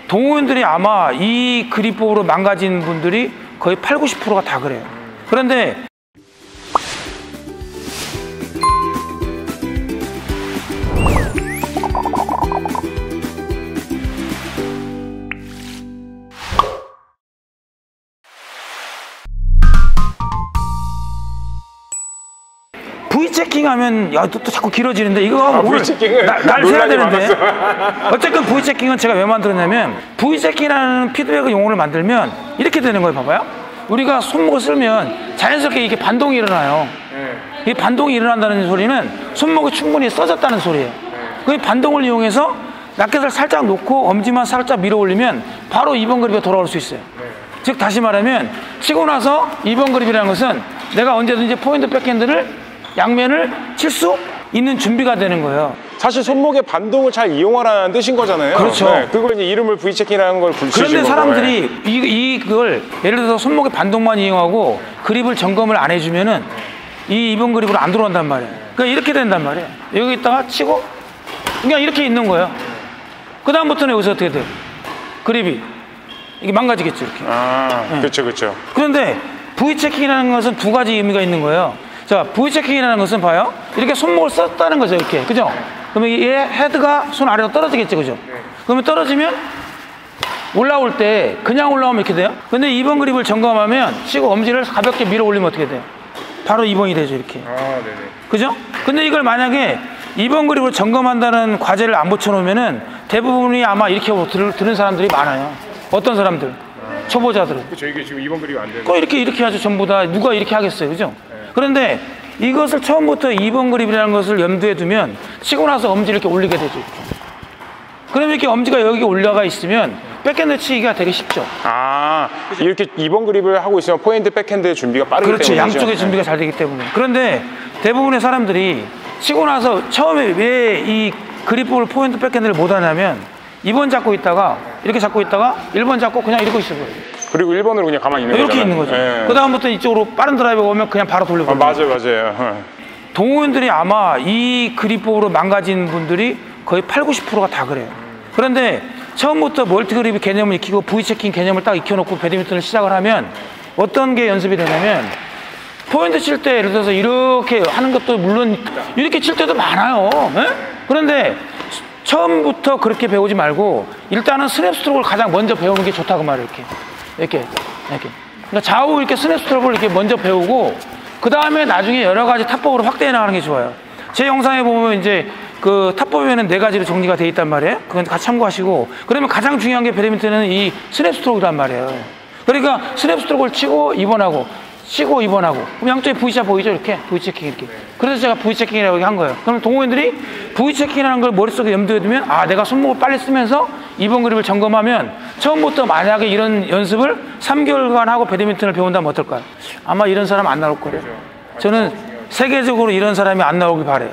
동호인들이 아마 이 그립법으로 망가진 분들이 거의 80~90%가 다 그래요. 그런데 V체킹 하면 또 자꾸 길어지는데 이거 오늘 날 세야 되는데 어쨌든 V체킹은 제가 왜 만들었냐면 V체킹이라는 피드백 용어를 만들면 이렇게 되는 거예요. 봐봐요. 우리가 손목을 쓸면 자연스럽게 이게 반동이 일어나요. 이 반동이 일어난다는 소리는 손목이 충분히 써졌다는 소리예요. 그 반동을 이용해서 라켓을 살짝 놓고 엄지만 살짝 밀어 올리면 바로 2번 그립에 돌아올 수 있어요. 즉 다시 말하면 치고 나서 2번 그립이라는 것은 내가 언제든지 포인트 백핸드를 양면을 칠 수 있는 준비가 되는 거예요. 사실 손목의 반동을 잘 이용하라는 뜻인 거잖아요. 그렇죠. 네, 그걸 이제 이름을 V체킹이라는 걸 붙이신 거예요. 그런데 사람들이 이걸 예를 들어서 손목의 반동만 이용하고 그립을 점검을 안 해주면은 이 2번 그립으로 안 들어온단 말이에요. 그러니까 이렇게 된단 말이에요. 여기 있다가 치고 그냥 이렇게 있는 거예요. 그 다음부터는 여기서 어떻게 돼요? 그립이 이게 망가지겠죠, 이렇게. 네. 그렇죠, 그렇죠. 그런데 V체킹이라는 것은 두 가지 의미가 있는 거예요. 자, V체킹이라는 것은 봐요. 이렇게 손목을 썼다는 거죠, 이렇게. 그죠? 그러면 얘 헤드가 손 아래로 떨어지겠죠, 그죠? 그러면 떨어지면 올라올 때 그냥 올라오면 이렇게 돼요. 근데 2번 그립을 점검하면 치고 엄지를 가볍게 밀어 올리면 어떻게 돼요? 바로 2번이 되죠, 이렇게. 네네. 그죠? 근데 이걸 만약에 2번 그립을 점검한다는 과제를 안 붙여놓으면은 대부분이 아마 이렇게 들은 사람들이 많아요. 어떤 사람들? 초보자들은. 그렇죠. 이게 지금 2번 그립이 안 되는. 꼭 이렇게 하죠, 전부 다. 누가 이렇게 하겠어요, 그죠? 그런데 이것을 처음부터 2번 그립이라는 것을 염두에 두면 치고 나서 엄지를 이렇게 올리게 되죠. 그러면 이렇게 엄지가 여기 올라가 있으면 백핸드 치기가 되게 쉽죠. 그렇죠? 이렇게 2번 그립을 하고 있으면 포인트 백핸드의 준비가 빠르기 그렇죠. 때문이죠. 양쪽의 준비가 잘 되기 때문에. 그런데 대부분의 사람들이 치고 나서 처음에 왜 이 그립법을 포인트 백핸드를 못 하냐면 2번 잡고 있다가 이렇게 잡고 있다가 1번 잡고 그냥 이러고 있어 보여요. 그리고 1번으로 그냥 가만히 있는 이렇게 거잖아요. 있는 거죠. 네. 그 다음부터 이쪽으로 빠른 드라이브가 오면 그냥 바로 돌려버려요. 맞아요. 동호인들이 아마 이 그립법으로 망가진 분들이 거의 80~90%가 다 그래요. 그런데 처음부터 멀티 그립 개념을 익히고 V체킹 개념을 딱 익혀놓고 배드민턴을 시작을 하면 어떤 게 연습이 되냐면 포인트 칠 때 예를 들어서 이렇게 하는 것도 물론 이렇게 칠 때도 많아요. 그런데 처음부터 그렇게 배우지 말고 일단은 스냅 스트로크를 가장 먼저 배우는 게 좋다고 말해요. 이렇게. 그러니까 좌우 이렇게 스냅 스트로크를 이렇게 먼저 배우고 그 다음에 나중에 여러 가지 탑법으로 확대해 나가는 게 좋아요. 제 영상에 보면 이제 그 탑법에는 4가지로 정리가 돼 있단 말이에요. 그건 같이 참고하시고 그러면 가장 중요한 게 배드민턴은 이 스냅 스트로크란 말이에요. 그러니까 스냅 스트로크를 치고 2번하고 치고 2번하고 그럼 양쪽에 V샷 보이죠? 이렇게 V체킹 이렇게. 그래서 제가 V체킹이라고 한 거예요. 그러면 동호인들이 V체킹이라는 걸 머릿속에 염두에 두면 내가 손목을 빨리 쓰면서 2번 그립을 점검하면 처음부터 만약에 이런 연습을 3개월간 하고 배드민턴을 배운다면 어떨까요? 아마 이런 사람 안 나올 거예요. 저는 세계적으로 이런 사람이 안 나오길 바래요.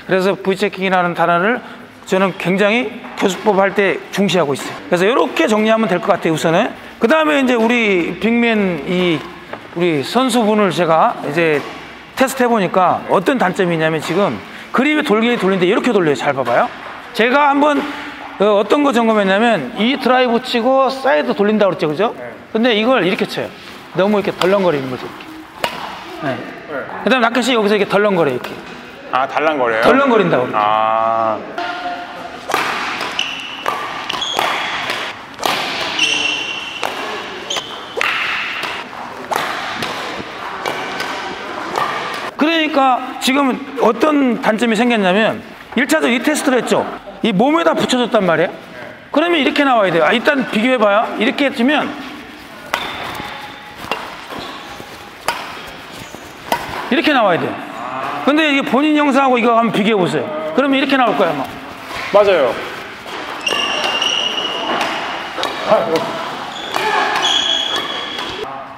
그래서 V체킹이라는 단어를 저는 굉장히 교수법 할 때 중시하고 있어요. 그래서 이렇게 정리하면 될 것 같아요, 우선은. 그 다음에 이제 우리 빅맨 우리 선수분을 제가 이제 테스트 해보니까 어떤 단점이 있냐면 지금 그립이 돌리는데 이렇게 돌려요. 잘 봐봐요. 제가 한번 어떤 거 점검했냐면 이 드라이브 치고 사이드 돌린다고 그랬죠, 그죠? 근데 이걸 이렇게 쳐요. 너무 이렇게 덜렁거리는 거죠, 이렇게. 그 다음에 라켓이 여기서 이렇게 덜렁거려요, 이렇게. 달랑거려요? 덜렁거린다고 그러죠. 그러니까 지금 어떤 단점이 생겼냐면 1차적으로 이 테스트를 했죠. 이 몸에다 붙여줬단 말이에요. 그러면 이렇게 나와야 돼요. 일단 비교해봐요. 이렇게 해주면 이렇게 나와야 돼요. 근데 이게 본인 영상하고 이거 한번 비교해보세요. 그러면 이렇게 나올 거예요, 아마. 맞아요.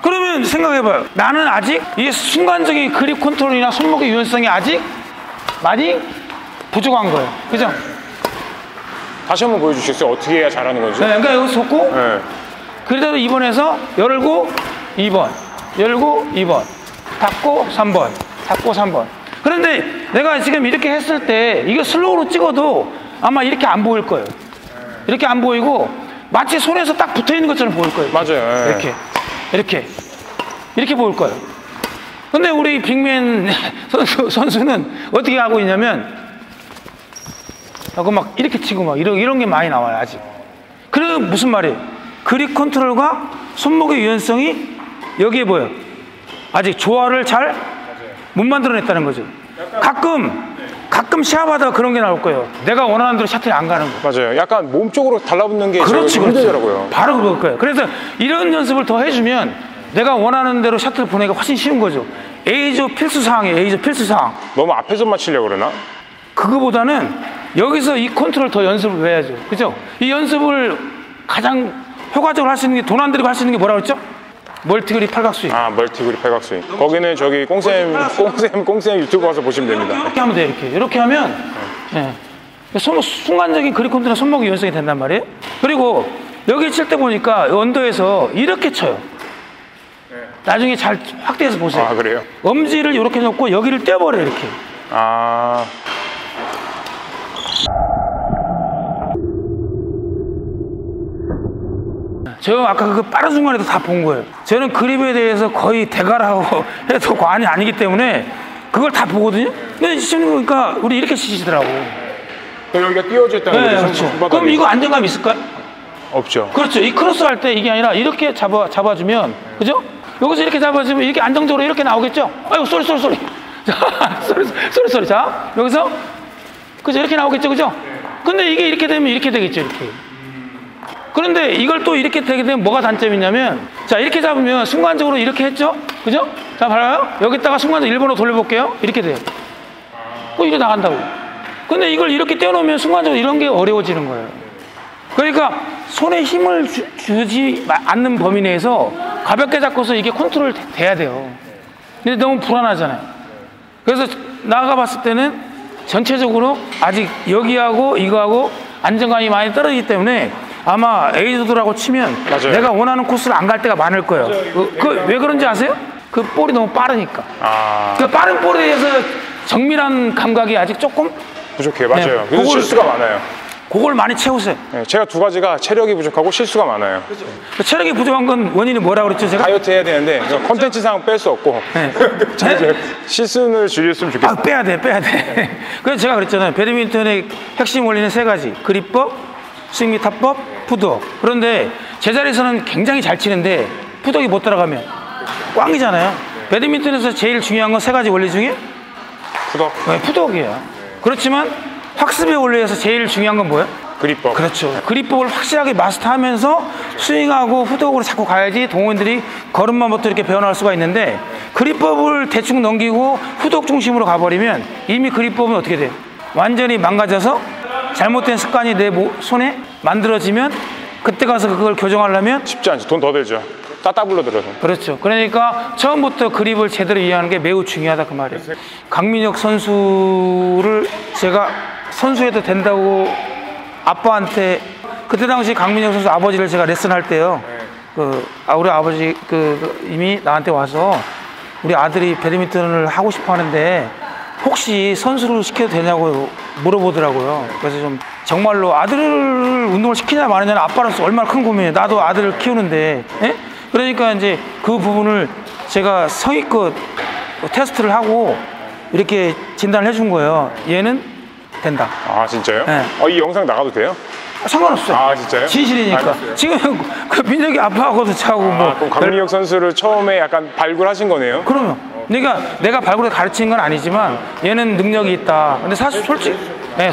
그러면 생각해봐요. 나는 아직 이 순간적인 그립 컨트롤이나 손목의 유연성이 아직 많이 부족한 거예요. 그죠? 다시 한번 보여주시겠어요? 어떻게 해야 잘하는 거지? 네, 그러니까 여기서 쏟고 그래도 2번에서 열고 2번 열고 2번 닫고 3번 닫고 3번. 그런데 내가 지금 이렇게 했을 때 이거 슬로우로 찍어도 아마 이렇게 안 보일 거예요. 이렇게 안 보이고 마치 손에서 딱 붙어 있는 것처럼 보일 거예요. 맞아요. 예. 이렇게 보일 거예요. 근데 우리 빅맨 선수는 어떻게 하고 있냐면 하고 막 이렇게 치고 막 이런 게 많이 나와요 아직. 그럼 무슨 말이에요? 그립 컨트롤과 손목의 유연성이 여기에 보여. 아직 조화를 잘 못 만들어냈다는 거죠. 가끔 시합하다가 그런 게 나올 거예요. 내가 원하는 대로 샷이 안 가는 거. 맞아요. 약간 몸 쪽으로 달라붙는 게 그렇지. 힘들더라고요. 바로 그럴 거예요. 그래서 이런 연습을 더 해주면 내가 원하는 대로 샷을 보내기가 훨씬 쉬운 거죠. A조 필수 사항이에요. A조 필수 사항. 너무 앞에서만 치려고 그러나? 그거보다는 여기서 이 컨트롤 더 연습을 해야죠. 그죠? 이 연습을 가장 효과적으로 할 수 있는 게 돈 안 들이고 할 수 있는 게 뭐라고 했죠? 멀티그립 팔각스윙. 아, 멀티그립 팔각스윙. 거기는 저기 꽁쌤 유튜브 가서 보시면 됩니다. 이렇게 하면 돼요. 이렇게 하면 네. 순간적인 그립 컨트롤 손목 유연성이 된단 말이에요. 그리고 여기 칠 때 보니까 언더에서 이렇게 쳐요. 나중에 잘 확대해서 보세요. 아, 그래요? 엄지를 이렇게 놓고 여기를 떼버려요. 이렇게. 아. 저 아까 그 빠른 순간에도 다 본 거예요. 저는 그립에 대해서 거의 대가라고 해도 과언이 아니기 때문에 그걸 다 보거든요. 근데 치는 거니까 우리 이렇게 치시더라고. 여기가 띄워져 있다는 네, 거죠? 그렇죠. 그럼 이거 안정감 있을까요? 없죠. 그렇죠. 이 크로스 할 때 이게 아니라 이렇게 잡아주면, 그죠? 여기서 이렇게 잡아주면 이렇게 안정적으로 이렇게 나오겠죠? 아이고, 쏘리. 자, 여기서, 그죠? 이렇게 나오겠죠? 그죠? 근데 이게 이렇게 되면 이렇게 되겠죠? 이렇게. 그런데 이걸 또 이렇게 되게 되면 뭐가 단점이냐면, 자, 이렇게 잡으면 순간적으로 이렇게 했죠? 그죠? 자, 봐요. 여기다가 순간적으로 일본어로 돌려볼게요. 이렇게 돼요. 이렇게 나간다고. 근데 이걸 이렇게 떼어놓으면 순간적으로 이런 게 어려워지는 거예요. 그러니까 손에 힘을 주지 않는 범위 내에서 가볍게 잡고서 이게 컨트롤 돼야 돼요. 근데 너무 불안하잖아요. 그래서 나가봤을 때는 전체적으로 아직 여기하고 이거하고 안정감이 많이 떨어지기 때문에 아마 에이저들하고 치면 맞아요. 내가 원하는 코스를 안 갈 때가 많을 거예요. 왜 그런지 아세요? 그 볼이 너무 빠르니까. 그 빠른 볼에 대해서 정밀한 감각이 아직 조금 부족해요. 맞아요. 네, 그래서 실수가 많아요. 그걸 많이 채우세요. 네, 제가 두 가지가 체력이 부족하고 실수가 많아요. 그렇죠. 체력이 부족한 건 원인이 뭐라고 그랬죠, 제가? 다이어트 해야 되는데 컨텐츠상 뺄 수 없고 네. 실수를 줄였으면 좋겠어요. 빼야 돼. 그래서 제가 그랬잖아요. 배드민턴의 핵심 원리는 세 가지. 그립법, 스윙 및 탑법, 푸드웍. 그런데 제자리에서는 굉장히 잘 치는데 푸드웍이 못 따라가면 꽝이잖아요. 배드민턴에서 제일 중요한 건 세 가지 원리 중에 푸드웍. 네, 푸드웍이에요. 그렇지만 학습의 원리에서 제일 중요한 건 뭐예요? 그립법. 그렇죠. 그립법을 확실하게 마스터하면서 스윙하고 푸드웍으로 자꾸 가야지 동호인들이 걸음마부터 이렇게 배워나갈 수가 있는데, 그립법을 대충 넘기고 푸드웍 중심으로 가버리면 이미 그립법은 어떻게 돼요? 완전히 망가져서 잘못된 습관이 내 손에 만들어지면 그때 가서 그걸 교정하려면 쉽지 않죠. 돈 더 들죠. 따따블로 들어서. 그렇죠. 그러니까 처음부터 그립을 제대로 이해하는 게 매우 중요하다 그 말이에요. 강민혁 선수를 제가 선수해도 된다고 아빠한테, 그때 당시 강민혁 선수 아버지를 제가 레슨할 때요. 우리 아버지 이미 나한테 와서 우리 아들이 배드민턴을 하고 싶어 하는데 혹시 선수를 시켜도 되냐고 물어보더라고요. 그래서 좀 정말로 아들을 운동을 시키냐 마느냐는 아빠로서 얼마나 큰 고민이에요. 나도 아들을 키우는데. 예? 그러니까 이제 그 부분을 제가 성의껏 테스트를 하고 이렇게 진단을 해준 거예요. 얘는 된다. 아, 진짜요? 네. 이 영상 나가도 돼요? 상관없어요. 아, 진짜요? 진실이니까. 알겠어요. 지금 그 민혁이 아빠하고도 차고 뭐. 그럼 강민혁 선수를 처음에 약간 발굴하신 거네요? 그러면. 그러니까 내가 발굴해 가르치는 건 아니지만 얘는 능력이 있다. 근데 사실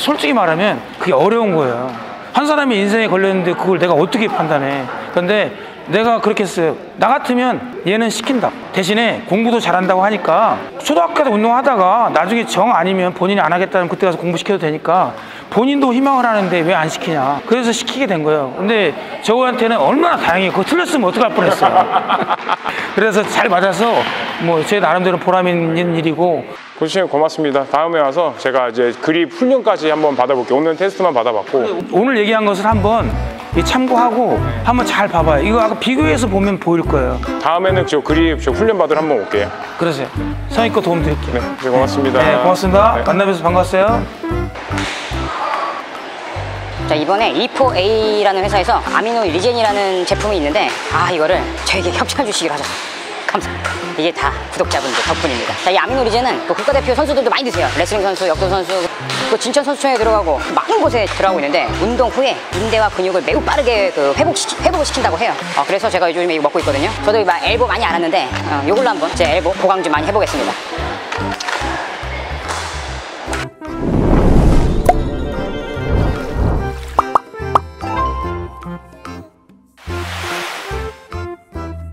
솔직히 말하면 그게 어려운 거예요. 한 사람이 인생에 걸렸는데 그걸 내가 어떻게 판단해. 그런데 내가 그렇게 했어요. 나 같으면 얘는 시킨다. 대신에 공부도 잘한다고 하니까 초등학교 때 운동하다가 나중에 정 아니면 본인이 안 하겠다면 그때 가서 공부시켜도 되니까 본인도 희망을 하는데 왜 안 시키냐. 그래서 시키게 된 거예요. 근데 저한테는 얼마나 다행이에요. 그거 틀렸으면 어떡할 뻔했어요. 그래서 잘 맞아서 뭐 제 나름대로 보람 있는 일이고. 코치님 고맙습니다. 다음에 와서 제가 이제 그립 훈련까지 한번 받아볼게요. 오늘 테스트만 받아봤고. 오늘 얘기한 것을 한번 참고하고 한번 잘 봐봐요. 이거 아까 비교해서 보면 보일 거예요. 다음에는 저 그립 훈련 받으러 한번 올게요. 그러세요. 성의껏 도움 드릴게요. 네, 고맙습니다. 네, 고맙습니다. 네. 만나뵈서 반갑어요. 자, 이번에 E4A라는 회사에서 아미노 리젠이라는 제품이 있는데 이거를 저에게 협찬 주시기로 하셨어요. 감사합니다. 이게 다 구독자분들 덕분입니다. 자, 이 아미노 리젠은 그 국가대표 선수들도 많이 드세요. 레슬링 선수, 역도 선수, 그 진천 선수촌에 들어가고 많은 곳에 들어가고 있는데 운동 후에 인대와 근육을 매우 빠르게 회복을 시킨다고 해요. 그래서 제가 요즘에 이거 먹고 있거든요. 저도 막 엘보 많이 안 왔는데 이걸로 한번 제 엘보 보강 좀 많이 해보겠습니다.